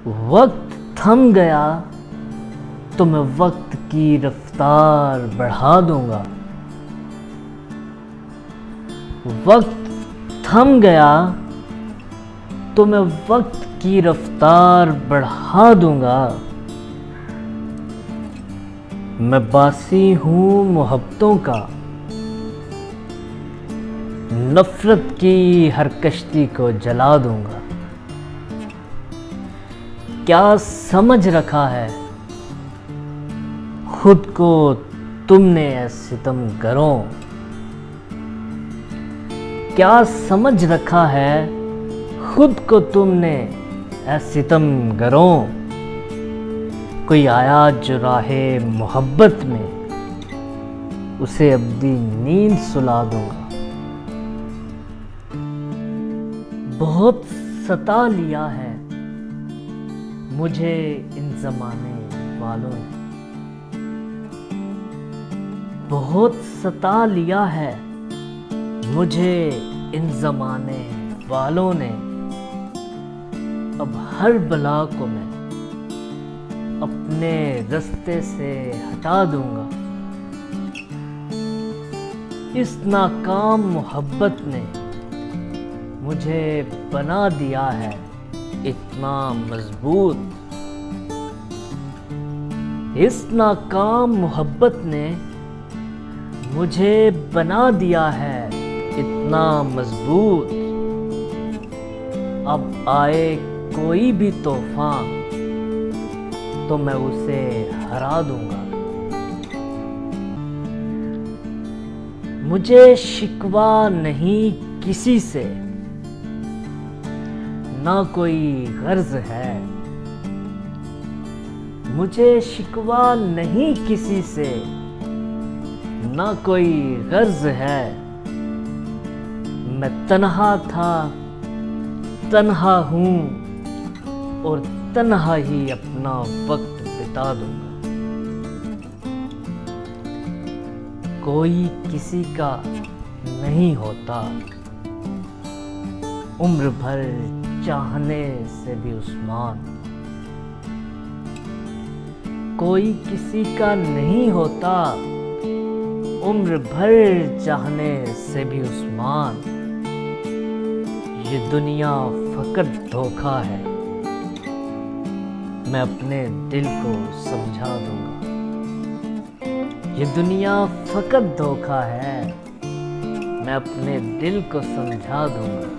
वक्त थम गया तो मैं वक्त की रफ्तार बढ़ा दूंगा। वक्त थम गया तो मैं वक्त की रफ्तार बढ़ा दूंगा। मैं बासी हूँ मोहब्बतों का, नफरत की हर कश्ती को जला दूंगा। क्या समझ रखा है खुद को तुमने ऐ सितमगरों? क्या समझ रखा है खुद को तुमने ऐ सितमगरों? कोई आया जो राहे मोहब्बत में, उसे अब्दी नींद सुला दूंगा। बहुत सता लिया है मुझे इन ज़माने वालों ने, बहुत सता लिया है मुझे इन ज़माने वालों ने। अब हर बला को मैं अपने रास्ते से हटा दूंगा। इस नाकाम मोहब्बत ने मुझे बना दिया है इतना मजबूत। इस नाकाम मोहब्बत ने मुझे बना दिया है इतना मजबूत। अब आए कोई भी तूफा तो मैं उसे हरा दूंगा। मुझे शिकवा नहीं किसी से, ना कोई गर्ज है। मुझे शिकवा नहीं किसी से, ना कोई गर्ज है। मैं तन्हा था, तन्हा हूँ और तन्हा ही अपना वक्त बिता दूंगा। कोई किसी का नहीं होता, उम्र भर चाहने से भी उस्मान। कोई किसी का नहीं होता, उम्र भर चाहने से भी उस्मान। ये दुनिया फकत धोखा है, मैं अपने दिल को समझा दूंगा। ये दुनिया फकत धोखा है, मैं अपने दिल को समझा दूंगा।